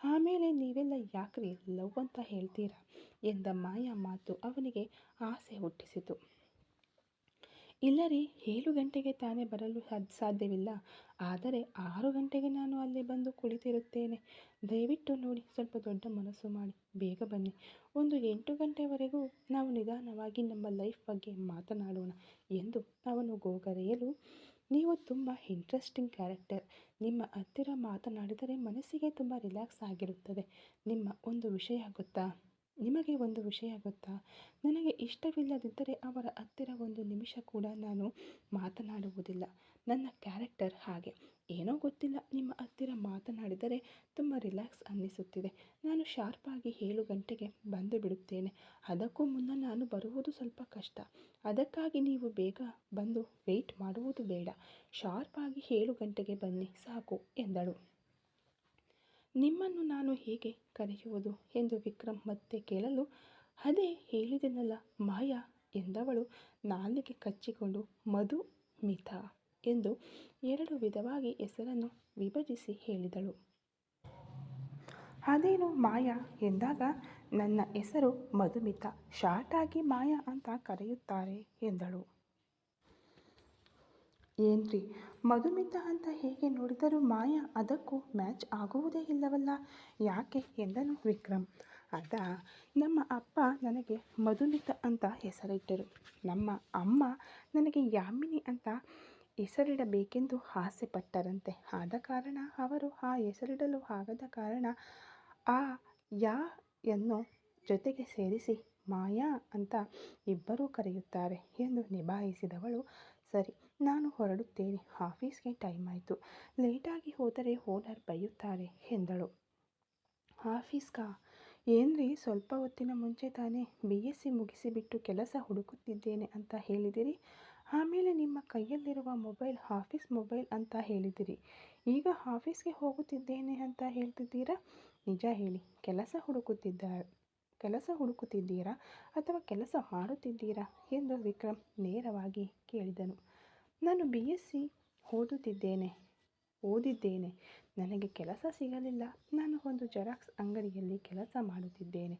ಆಮೇಲೆ ನೀವೆಲ್ಲ ಯಾಕ್ರಿ ಲವ್ ಅಂತ ಹೇಳ್ತೀರಾ ಎಂದ ಮಾಯಾ ಮಾತು ಅವನಿಗೆ ಆಸೆ ಹುಟ್ಟಿಸಿತು. ಇಲ್ಲ ರೀ, 7 ಗಂಟೆಗೆ ತಾನೇ ಬರಲು ಸಾಧ್ಯವಿಲ್ಲ. ಆದರೆ 6 ಗಂಟೆಗೆ ನಾನು ಅಲ್ಲಿ ಬಂದು ಕುಳಿತಿರುತ್ತೇನೆ. ದಯವಿಟ್ಟು ನೋಡಿ, ಸ್ವಲ್ಪ ದೊಡ್ಡ ಮನಸ್ಸು ಮಾಡಿ ಬೇಗ ಬನ್ನಿ. ಒಂದು 8 ಗಂಟೆವರೆಗೂ ನಾವು ನಿಧಾನವಾಗಿ ನಮ್ಮ ಲೈಫ್ ಬಗ್ಗೆ ಮಾತನಾಡೋಣ ಎಂದು ಅವನು ಗೋಗರೆಯಲು, ನೀವು ತುಂಬ ಇಂಟ್ರೆಸ್ಟಿಂಗ್ ಕ್ಯಾರೆಕ್ಟರ್. ನಿಮ್ಮ ಹತ್ತಿರ ಮಾತನಾಡಿದರೆ ಮನಸ್ಸಿಗೆ ತುಂಬ ರಿಲ್ಯಾಕ್ಸ್ ಆಗಿರುತ್ತದೆ. ನಿಮಗೆ ಒಂದು ವಿಷಯ ಗೊತ್ತಾ? ನನಗೆ ಇಷ್ಟವಿಲ್ಲದಿದ್ದರೆ ಅವರ ಹತ್ತಿರ ಒಂದು ನಿಮಿಷ ಕೂಡ ನಾನು ಮಾತನಾಡುವುದಿಲ್ಲ. ನನ್ನ ಕ್ಯಾರೆಕ್ಟರ್ ಹಾಗೆ. ಏನೋ ಗೊತ್ತಿಲ್ಲ, ನಿಮ್ಮ ಹತ್ತಿರ ಮಾತನಾಡಿದರೆ ತುಂಬ ರಿಲ್ಯಾಕ್ಸ್ ಅನ್ನಿಸುತ್ತಿದೆ. ನಾನು ಶಾರ್ಪಾಗಿ 7 ಗಂಟೆಗೆ ಬಂದು ಬಿಡುತ್ತೇನೆ. ಅದಕ್ಕೂ ಮುನ್ನ ನಾನು ಬರುವುದು ಸ್ವಲ್ಪ ಕಷ್ಟ. ಅದಕ್ಕಾಗಿ ನೀವು ಬೇಗ ಬಂದು ವೆಯ್ಟ್ ಮಾಡುವುದು ಬೇಡ. ಶಾರ್ಪಾಗಿ 7 ಗಂಟೆಗೆ ಬನ್ನಿ ಸಾಕು ಎಂದಳು. ನಿಮ್ಮನ್ನು ನಾನು ಹೇಗೆ ಕರೆಯುವುದು ಎಂದು ವಿಕ್ರಮ್ ಮತ್ತೆ ಕೇಳಲು, ಅದೇ ಹೇಳಿದೆನಲ್ಲ ಮಾಯಾ ಎಂದವಳು ನಾಲಿಗೆ ಕಚ್ಚಿಕೊಂಡು ಮಧುಮಿತಾ ಎಂದು 2 ವಿಧವಾಗಿ ಹೆಸರನ್ನು ವಿಭಜಿಸಿ ಹೇಳಿದಳು. ಅದೇನು ಮಾಯಾ ಎಂದಾಗ, ನನ್ನ ಹೆಸರು ಮಧುಮಿತಾ, ಶಾರ್ಟಾಗಿ ಮಾಯಾ ಅಂತ ಕರೆಯುತ್ತಾರೆ ಎಂದಳು. ಏನ್ರಿ, ಮಧುಮಿತಾ ಅಂತ ಹೇಗೆ ನೋಡಿದರೂ ಮಾಯಾ ಅದಕ್ಕೂ ಮ್ಯಾಚ್ ಆಗುವುದೇ ಇಲ್ಲವಲ್ಲ, ಯಾಕೆ ಎಂದನು ವಿಕ್ರಮ್. ಅದಾ, ನಮ್ಮ ಅಪ್ಪ ನನಗೆ ಮಧುಮಿತಾ ಅಂತ ಹೆಸರಿಟ್ಟರು. ನಮ್ಮ ಅಮ್ಮ ನನಗೆ ಯಾಮಿನಿ ಅಂತ ಹೆಸರಿಡಬೇಕೆಂದು ಆಸೆ ಪಟ್ಟರಂತೆ. ಆದ ಕಾರಣ ಅವರು ಆ ಹೆಸರಿಡಲು ಆಗದ ಕಾರಣ ಆ ಯಾ ಯನ್ನು ಜೊತೆಗೆ ಸೇರಿಸಿ ಮಾಯಾ ಅಂತ ಇಬ್ಬರೂ ಕರೆಯುತ್ತಾರೆ ಎಂದು ನಿಭಾಯಿಸಿದವಳು. ಸರಿ, ನಾನು ಹೊರಡುತ್ತೇನೆ. ಆಫೀಸ್ಗೆ ಟೈಮ್ ಆಯಿತು. ಲೇಟಾಗಿ ಹೋದರೆ ಓನರ್ ಬೈಯುತ್ತಾರೆ ಎಂದಳು. ಆಫೀಸ್ಗಾ? ಏನ್ರಿ, ಸ್ವಲ್ಪ ಹೊತ್ತಿನ ಮುಂಚೆ ತಾನೇ BSc ಮುಗಿಸಿಬಿಟ್ಟು ಕೆಲಸ ಹುಡುಕುತ್ತಿದ್ದೇನೆ ಅಂತ ಹೇಳಿದಿರಿ. ಆಮೇಲೆ ನಿಮ್ಮ ಕೈಯಲ್ಲಿರುವ ಮೊಬೈಲ್ ಆಫೀಸ್ ಮೊಬೈಲ್ ಅಂತ ಹೇಳಿದಿರಿ. ಈಗ ಆಫೀಸ್ಗೆ ಹೋಗುತ್ತಿದ್ದೇನೆ ಅಂತ ಹೇಳ್ತಿದ್ದೀರಾ. ನಿಜ ಹೇಳಿ, ಕೆಲಸ ಹುಡುಕುತ್ತಿದ್ದೀರಾ ಅಥವಾ ಕೆಲಸ ಮಾಡುತ್ತಿದ್ದೀರಾ ಎಂದು ವಿಕ್ರಮ್ ನೇರವಾಗಿ ಕೇಳಿದನು. ನಾನು BSc ಓದಿದ್ದೇನೆ. ನನಗೆ ಕೆಲಸ ಸಿಗಲಿಲ್ಲ. ನಾನು ಒಂದು ಜೆರಾಕ್ಸ್ ಅಂಗಡಿಯಲ್ಲಿ ಕೆಲಸ ಮಾಡುತ್ತಿದ್ದೇನೆ.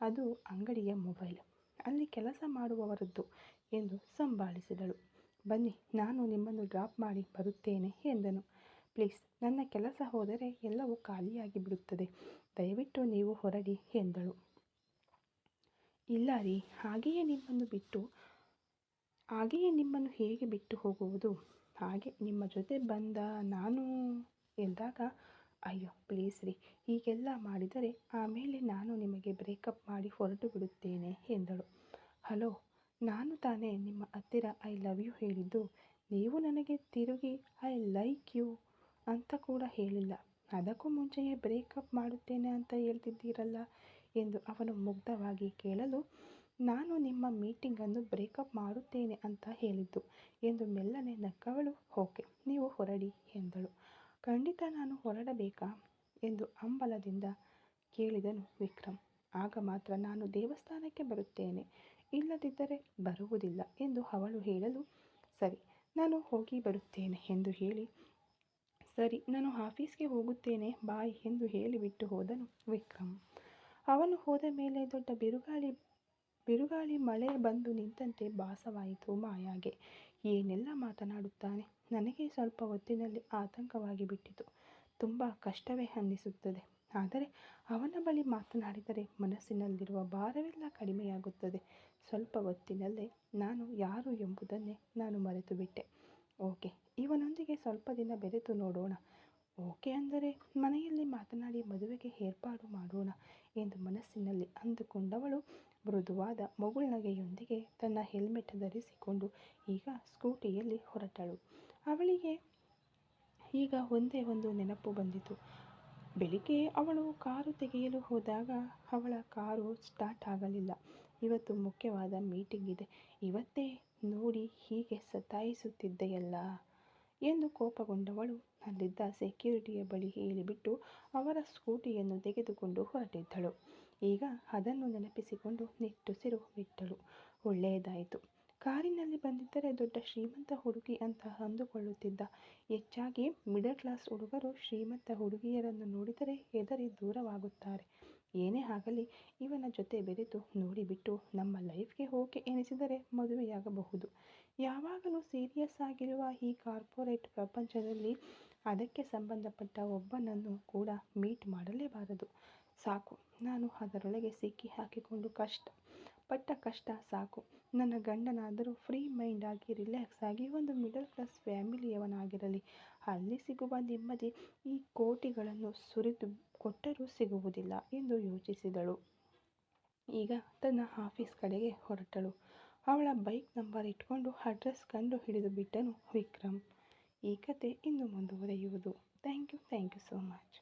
ಅದು ಅಂಗಡಿಯ ಮೊಬೈಲ್. ಅಲ್ಲಿ ಕೆಲಸ ಮಾಡುವವರದ್ದು ಎಂದು ಸಂಭಾಳಿಸಿದಳು. ಬನ್ನಿ, ನಾನು ನಿಮ್ಮನ್ನು ಡ್ರಾಪ್ ಮಾಡಿ ಬರುತ್ತೇನೆ ಎಂದನು. ಪ್ಲೀಸ್, ನನ್ನ ಕೆಲಸ ಹೋದರೆ ಎಲ್ಲವೂ ಖಾಲಿಯಾಗಿ ಬಿಡುತ್ತದೆ. ದಯವಿಟ್ಟು ನೀವು ಹೊರಡಿ ಎಂದಳು. ಇಲ್ಲ ರೀ, ಹಾಗೆಯೇ ನಿಮ್ಮನ್ನು ಹೇಗೆ ಬಿಟ್ಟು ಹೋಗುವುದು? ಹಾಗೆ ನಿಮ್ಮ ಜೊತೆ ಬಂದ ನಾನು ಎಂದಾಗ, ಅಯ್ಯೋ ಪ್ಲೀಸ್ ರೀ, ಹೀಗೆಲ್ಲ ಮಾಡಿದರೆ ಆಮೇಲೆ ನಾನು ನಿಮಗೆ ಬ್ರೇಕಪ್ ಮಾಡಿ ಹೊರಟು ಬಿಡುತ್ತೇನೆ ಎಂದಳು. ಹಲೋ, ನಾನು ತಾನೇ ನಿಮ್ಮ ಹತ್ತಿರ ಐ ಲವ್ ಯು ಹೇಳಿದ್ದು. ನೀವು ನನಗೆ ತಿರುಗಿ ಐ ಲೈಕ್ ಯು ಅಂತ ಕೂಡ ಹೇಳಿಲ್ಲ. ಅದಕ್ಕೂ ಮುಂಚೆಯೇ ಬ್ರೇಕಪ್ ಮಾಡುತ್ತೇನೆ ಅಂತ ಹೇಳ್ತಿದ್ದೀರಲ್ಲ ಎಂದು ಅವನು ಮುಗ್ಧವಾಗಿ ಕೇಳಲು, ನಾನು ನಿಮ್ಮ ಮೀಟಿಂಗನ್ನು ಬ್ರೇಕಪ್ ಮಾಡುತ್ತೇನೆ ಅಂತ ಹೇಳಿದ್ದು ಎಂದು ಮೆಲ್ಲನೆ ನಕ್ಕವಳು. ಓಕೆ, ನೀವು ಹೊರಡಿ ಎಂದಳು. ಖಂಡಿತ ನಾನು ಹೊರಡಬೇಕಾ ಎಂದು ಹಂಬಲದಿಂದ ಕೇಳಿದನು ವಿಕ್ರಮ್. ಆಗ ಮಾತ್ರ ನಾನು ದೇವಸ್ಥಾನಕ್ಕೆ ಬರುತ್ತೇನೆ, ಇಲ್ಲದಿದ್ದರೆ ಬರುವುದಿಲ್ಲ ಎಂದು ಅವಳು ಹೇಳಲು, ಸರಿ, ನಾನು ಹೋಗಿ ಬರುತ್ತೇನೆ ಎಂದು ಹೇಳಿ, ಸರಿ, ನಾನು ಆಫೀಸ್ಗೆ ಹೋಗುತ್ತೇನೆ, ಬಾಯ್ ಎಂದು ಹೇಳಿಬಿಟ್ಟು ಹೋದನು ವಿಕ್ರಮ್. ಅವನು ಹೋದ ಮೇಲೆ ದೊಡ್ಡ ಬಿರುಗಾಳಿ ಮಳೆ ಬಂದು ನಿಂತಂತೆ ಭಾಸವಾಯಿತು ಮಾಯಾಗೆ. ಏನೆಲ್ಲ ಮಾತನಾಡುತ್ತಾನೆ? ನನಗೆ ಸ್ವಲ್ಪ ಹೊತ್ತಿನಲ್ಲಿ ಆತಂಕವಾಗಿ ಬಿಟ್ಟಿತು. ತುಂಬ ಕಷ್ಟವೇ ಅನ್ನಿಸುತ್ತದೆ. ಆದರೆ ಅವನ ಬಳಿ ಮಾತನಾಡಿದರೆ ಮನಸ್ಸಿನಲ್ಲಿರುವ ಭಾರವೆಲ್ಲ ಕಡಿಮೆಯಾಗುತ್ತದೆ. ಸ್ವಲ್ಪ ಹೊತ್ತಿನಲ್ಲೇ ನಾನು ಯಾರು ಎಂಬುದನ್ನೇ ನಾನು ಮರೆತು ಬಿಟ್ಟೆ. ಓಕೆ, ಇವನೊಂದಿಗೆ ಸ್ವಲ್ಪ ದಿನ ಬೆರೆತು ನೋಡೋಣ. ಓಕೆ ಅಂದರೆ ಮನೆಯಲ್ಲಿ ಮಾತನಾಡಿ ಮದುವೆಗೆ ಏರ್ಪಾಡು ಮಾಡೋಣ ಎಂದು ಮನಸ್ಸಿನಲ್ಲಿ ಅಂದುಕೊಂಡವಳು ಮೃದುವಾದ ಮಗುಳ್ನಗೆಯೊಂದಿಗೆ ತನ್ನ ಹೆಲ್ಮೆಟ್ ಧರಿಸಿಕೊಂಡು ಈಗ ಸ್ಕೂಟಿಯಲ್ಲಿ ಹೊರಟಳು. ಅವಳಿಗೆ ಈಗ ಒಂದೇ ಒಂದು ನೆನಪು ಬಂದಿತು. ಬೆಳಿಗ್ಗೆ ಅವಳು ಕಾರು ತೆಗೆಯಲು ಹೋದಾಗ ಅವಳ ಕಾರು ಸ್ಟಾರ್ಟ್ ಆಗಲಿಲ್ಲ. ಇವತ್ತು ಮುಖ್ಯವಾದ ಮೀಟಿಂಗ್ ಇದೆ, ಇವತ್ತೇ ನೋಡಿ ಹೀಗೆ ಸತಾಯಿಸುತ್ತಿದ್ದೆಯಲ್ಲ ಎಂದು ಕೋಪಗೊಂಡವಳು ಅಲ್ಲಿದ್ದ ಸೆಕ್ಯೂರಿಟಿಯ ಬಳಿ ಹೇಳಿಬಿಟ್ಟು ಅವರ ಸ್ಕೂಟಿಯನ್ನು ತೆಗೆದುಕೊಂಡು ಹೊರಟಿದ್ದಳು. ಈಗ ಅದನ್ನು ನೆನಪಿಸಿಕೊಂಡು ನಿಟ್ಟುಸಿರು ಬಿಟ್ಟಳು. ಒಳ್ಳೆಯದಾಯಿತು, ಕಾರಿನಲ್ಲಿ ಬಂದಿದ್ದರೆ ದೊಡ್ಡ ಶ್ರೀಮಂತ ಹುಡುಗಿ ಅಂತ ಅಂದುಕೊಳ್ಳುತ್ತಿದ್ದ. ಹೆಚ್ಚಾಗಿ ಮಿಡಲ್ ಕ್ಲಾಸ್ ಹುಡುಗರು ಶ್ರೀಮಂತ ಹುಡುಗಿಯರನ್ನು ನೋಡಿದರೆ ಹೆದರಿ ದೂರವಾಗುತ್ತಾರೆ. ಏನೇ ಆಗಲಿ ಇವನ ಜೊತೆ ಬೆರೆತು ನೋಡಿಬಿಟ್ಟು ನಮ್ಮ ಲೈಫ್ಗೆ ಓಕೆ ಎನಿಸಿದರೆ ಮದುವೆಯಾಗಬಹುದು. ಯಾವಾಗಲೂ ಸೀರಿಯಸ್ ಆಗಿರುವ ಈ ಕಾರ್ಪೊರೇಟ್ ಪ್ರಪಂಚದಲ್ಲಿ ಅದಕ್ಕೆ ಸಂಬಂಧಪಟ್ಟ ಒಬ್ಬನನ್ನು ಕೂಡ ಮೀಟ್ ಮಾಡಲೇಬಾರದು. ಸಾಕು, ನಾನು ಅದರೊಳಗೆ ಸಿಕ್ಕಿ ಹಾಕಿಕೊಂಡು ಪಟ್ಟ ಕಷ್ಟ ಸಾಕು. ನನ್ನ ಗಂಡನಾದರೂ ಫ್ರೀ ಮೈಂಡ್ ಆಗಿ ರಿಲ್ಯಾಕ್ಸ್ ಆಗಿ ಒಂದು ಮಿಡಲ್ ಕ್ಲಾಸ್ ಫ್ಯಾಮಿಲಿಯವನಾಗಿರಲಿ. ಅಲ್ಲಿ ಸಿಗುವ ನೆಮ್ಮದಿ ಈ ಕೋಟಿಗಳನ್ನು ಸುರಿದು ಕೊಟ್ಟರೂ ಸಿಗುವುದಿಲ್ಲ ಎಂದು ಯೋಚಿಸಿದಳು. ಈಗ ತನ್ನ ಆಫೀಸ್ ಕಡೆಗೆ ಹೊರಟಳು. ಅವಳ ಬೈಕ್ ನಂಬರ್ ಇಟ್ಕೊಂಡು ಅಡ್ರೆಸ್ ಕಂಡು ಹಿಡಿದು ಬಿಟ್ಟನು ವಿಕ್ರಮ್. ಈ ಕತೆ ಇನ್ನು ಮುಂದುವರಿಯುವುದು. Thank you so much.